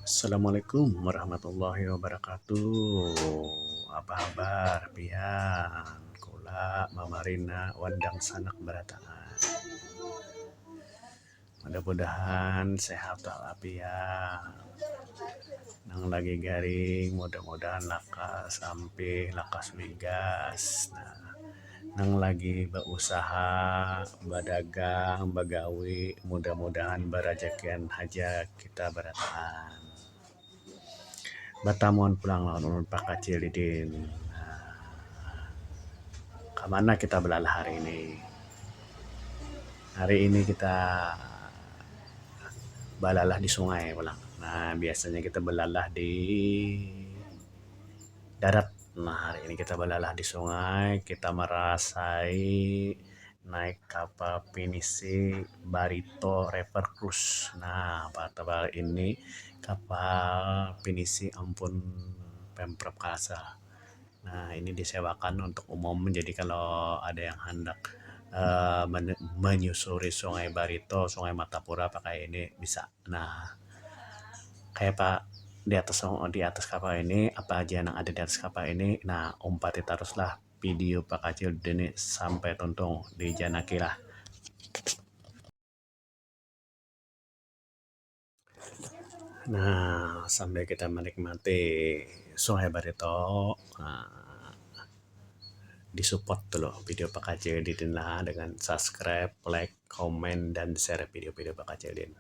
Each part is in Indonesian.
Assalamualaikum warahmatullahi wabarakatuh. Apa kabar pian? Kula mamarina wandang sanak barataan. Mudah-mudahan sehat walafiat. Nang lagi garing, mudah-mudahan lakas sampai lakas migas. Nah, nang lagi berusaha, berdagang, bagawi, mudah-mudahan berajakan hajat kita barataan. Batamuan pulang lawan ulun Pak Kacil Didin. Kemana kita belalah hari ini? Hari ini kita belalah di sungai pulang. Nah, biasanya kita belalah di darat. Nah, hari ini kita belalah di sungai. Kita merasai naik kapal pinisi Barito River Cruise. Nah, pada ini kapal pinisi ampun Pemprov Kalsel. Nah, ini disewakan untuk umum. Jadi kalau ada yang hendak menyusuri Sungai Barito, Sungai Matapura pakai ini bisa. Nah, kayak Pak di atas kapal ini apa aja yang ada di atas kapal ini. Nah, umpati teruslah video Pak Kacil ini sampai tuntung di Janaki lah. Nah, sampai kita menikmati Sungai Barito. Nah, disupport dulu video Pak Kacildin lah dengan subscribe, like, komen, dan share video-video Pak Kacildin.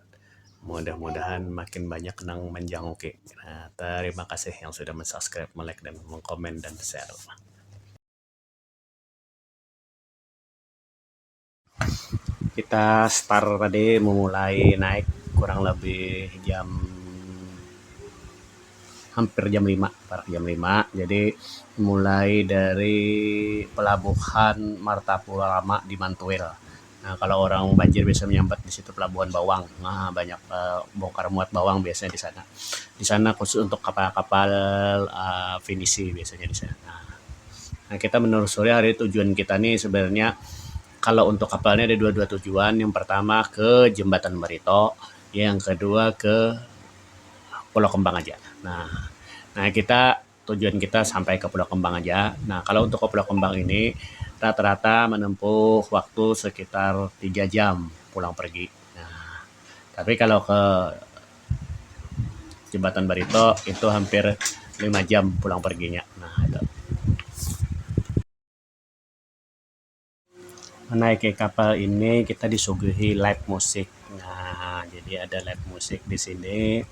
Mudah-mudahan makin banyak nang menjangkau. Nah, terima kasih yang sudah mensubscribe, like, dan mengkomen dan share. Kita start tadi memulai naik kurang lebih hampir jam 5. Jadi mulai dari pelabuhan Martapura Lama di Mantuil. Nah, kalau orang banjir bisa menyambat di situ pelabuhan Bawang. Nah, banyak bongkar muat bawang biasanya di sana. Di sana khusus untuk kapal-kapal finisi biasanya di sana. Nah, kita menelusuri hari tujuan kita nih sebenarnya kalau untuk kapalnya ada dua tujuan. Yang pertama ke Jembatan Barito, yang kedua ke Pulau Kembang aja. Nah, tujuan kita sampai ke Pulau Kembang aja. Nah, kalau untuk ke Pulau Kembang ini rata-rata menempuh waktu sekitar 3 jam pulang pergi. Nah, tapi kalau ke Jembatan Barito itu hampir 5 jam pulang perginya. Nah, itu. Menaiki kapal ini kita disuguhi live musik. Nah, jadi ada live musik di sini.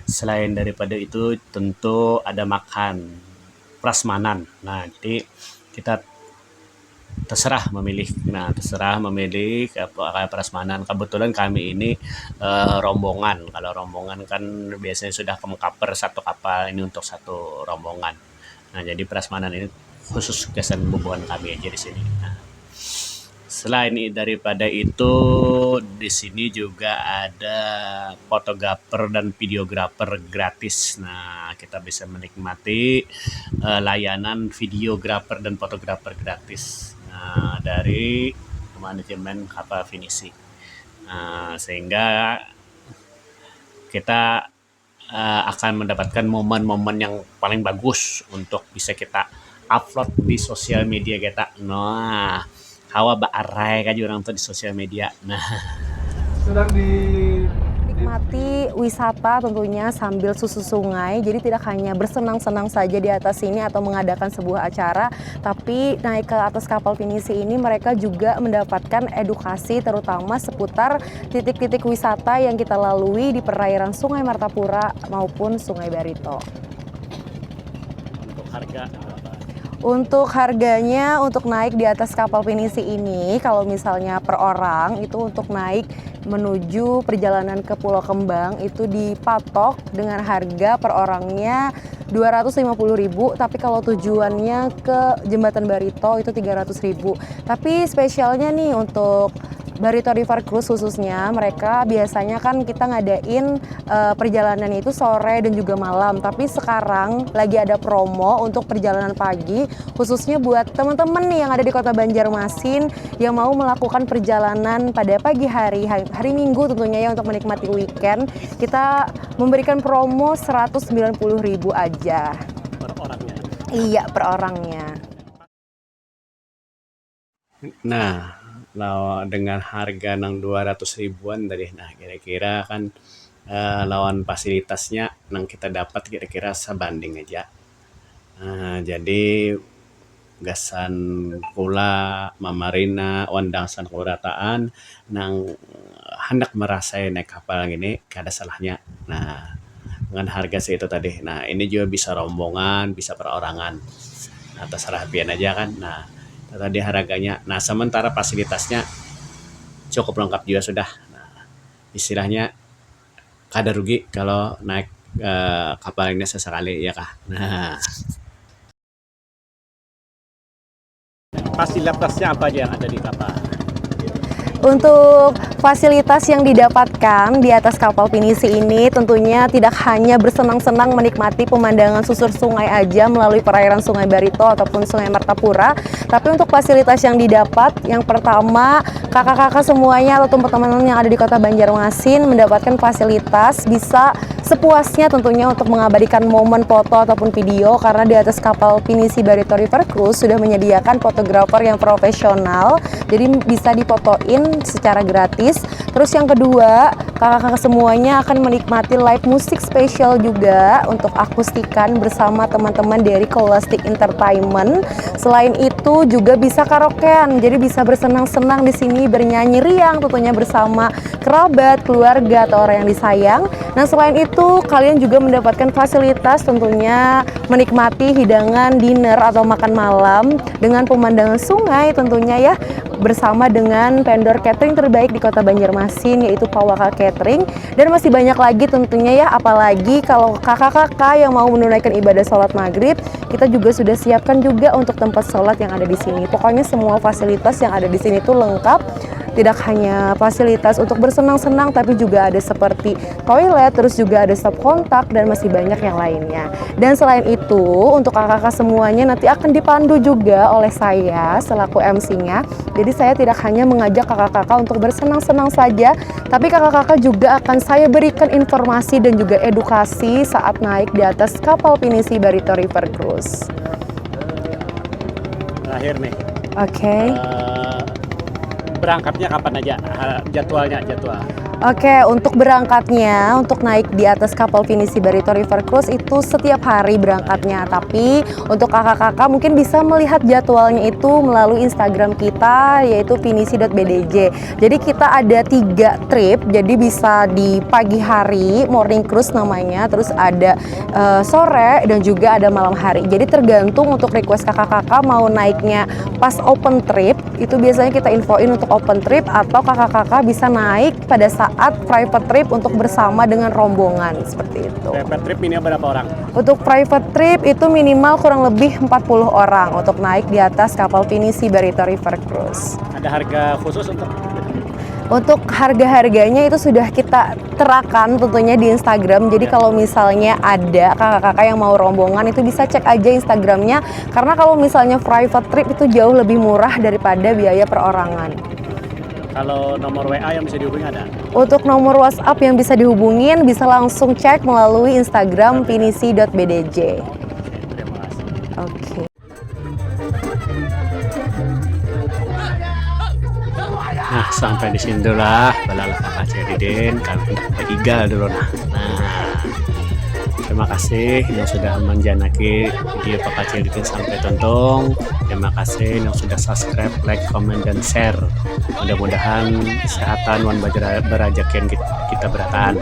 Selain daripada itu tentu ada makan prasmanan. Nah, jadi kita terserah memilih apa prasmanan. Kebetulan kami ini rombongan. Kalau rombongan kan biasanya sudah mengcover satu kapal, ini untuk satu rombongan. Nah, jadi prasmanan ini khusus kesan bubuhan kami aja di sini. Nah, selain daripada itu di sini juga ada fotografer dan videografer gratis. Nah, kita bisa menikmati layanan videografer dan fotografer gratis dari manajemen kapal finisi. Sehingga kita akan mendapatkan momen-momen yang paling bagus untuk bisa kita upload di sosial media kita. Nah, hawa baarai kan orang tuh di sosial media. Nah, sedang nikmati wisata tentunya sambil susur sungai. Jadi tidak hanya bersenang-senang saja di atas sini atau mengadakan sebuah acara, tapi naik ke atas kapal pinisi ini mereka juga mendapatkan edukasi terutama seputar titik-titik wisata yang kita lalui di perairan Sungai Martapura maupun Sungai Barito. untuk harga Untuk harganya untuk naik di atas kapal pinisi ini kalau misalnya per orang itu untuk naik menuju perjalanan ke Pulau Kembang itu dipatok dengan harga per orangnya 250.000, tapi kalau tujuannya ke Jembatan Barito itu 300.000. Tapi spesialnya nih untuk Barito River Cruise khususnya, mereka biasanya kan kita ngadain perjalanan itu sore dan juga malam. Tapi sekarang lagi ada promo untuk perjalanan pagi, khususnya buat teman-teman nih yang ada di Kota Banjarmasin yang mau melakukan perjalanan pada pagi hari Minggu tentunya ya, untuk menikmati weekend. Kita memberikan promo 190.000 aja. Per orangnya. Iya, per orangnya. Nah, dengan harga nang 200 ribuan tadi, nah kira-kira kan lawan fasilitasnya nang kita dapat kira-kira sebanding aja. Jadi gasan kula mamarina wandangsan kurataan nang hendak merasai naik kapal gini kada salahnya. Nah, dengan harga segitu tadi. Nah, ini juga bisa rombongan, bisa perorangan. Nah, terserah pian aja kan. Nah, tadi harganya. Nah, sementara fasilitasnya cukup lengkap juga sudah. Nah, istilahnya kada rugi kalau naik kapal ini sesekali ya kah. Nah, fasilitasnya apa aja yang ada di kapal? Untuk fasilitas yang didapatkan di atas kapal pinisi ini tentunya tidak hanya bersenang-senang menikmati pemandangan susur sungai aja melalui perairan Sungai Barito ataupun Sungai Martapura, tapi untuk fasilitas yang didapat, yang pertama kakak-kakak semuanya atau teman-teman yang ada di Kota Banjarmasin mendapatkan fasilitas bisa sepuasnya tentunya untuk mengabadikan momen foto ataupun video, karena di atas kapal pinisi Barito River Cruise sudah menyediakan fotografer yang profesional, jadi bisa difotoin secara gratis. Terus yang kedua, kakak-kakak semuanya akan menikmati live musik spesial juga untuk akustikan bersama teman-teman dari Scholastic Entertainment. Selain itu juga bisa karaokean, jadi bisa bersenang-senang di sini, bernyanyi riang tentunya bersama kerabat, keluarga atau orang yang disayang. Nah, selain itu kalian juga mendapatkan fasilitas tentunya menikmati hidangan dinner atau makan malam dengan pemandangan sungai tentunya ya, bersama dengan vendor catering terbaik di Kota Banjarmasin yaitu Pawaka Catering, dan masih banyak lagi tentunya ya. Apalagi kalau kakak-kakak yang mau menunaikan ibadah sholat maghrib, kita juga sudah siapkan juga untuk tempat sholat yang ada di sini. Pokoknya semua fasilitas yang ada di sini tuh lengkap. Tidak hanya fasilitas untuk bersenang-senang, tapi juga ada seperti toilet, terus juga ada stop kontak, dan masih banyak yang lainnya. Dan selain itu, untuk kakak-kakak semuanya nanti akan dipandu juga oleh saya selaku MC-nya. Jadi saya tidak hanya mengajak kakak-kakak untuk bersenang-senang saja, tapi kakak-kakak juga akan saya berikan informasi dan juga edukasi saat naik di atas kapal pinisi Barito River Cruise. Terakhir nih. Oke. Berangkatnya kapan aja? Jadwal. Oke, untuk berangkatnya, untuk naik di atas kapal pinisi Barito River Cruise itu setiap hari berangkatnya. Tapi untuk kakak-kakak mungkin bisa melihat jadwalnya itu melalui Instagram kita, yaitu pinisi.bdj. Jadi kita ada 3 trip, jadi bisa di pagi hari, morning cruise namanya, terus ada sore dan juga ada malam hari. Jadi tergantung untuk request kakak-kakak mau naiknya pas open trip, itu biasanya kita infoin untuk open trip, atau kakak-kakak bisa naik pada saat private trip untuk bersama dengan rombongan seperti itu. Private trip ini berapa orang? Untuk private trip itu minimal kurang lebih 40 orang untuk naik di atas kapal pinisi Barito River Cruise. Ada harga khusus untuk? Untuk harga-harganya itu sudah kita terakan tentunya di Instagram. Jadi kalau misalnya ada kakak-kakak yang mau rombongan itu bisa cek aja Instagramnya. Karena kalau misalnya private trip itu jauh lebih murah daripada biaya perorangan. Kalau nomor WA yang bisa dihubungi ada? Untuk nomor WhatsApp yang bisa dihubungin bisa langsung cek melalui Instagram pinisi.bdj. Terima kasih. Oke. Nah, sampai di sini dulu lah balalah kakak Ceridin, kami bertiga dulu nah. Terima kasih yang sudah menjanaki video Kakak Ceridin sampai tonton. Terima kasih yang sudah subscribe, like, comment, dan share. Mudah-mudahan kesehatan wan berajakin kita berataan.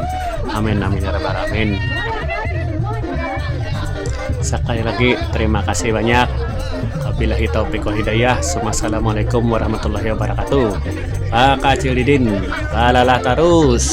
Amin amin ya rabbal alamin. Sekali lagi terima kasih banyak. Wabillahi taufiq wal hidayah. Assalamualaikum warahmatullahi wabarakatuh. Kakak Ceridin, balalah terus.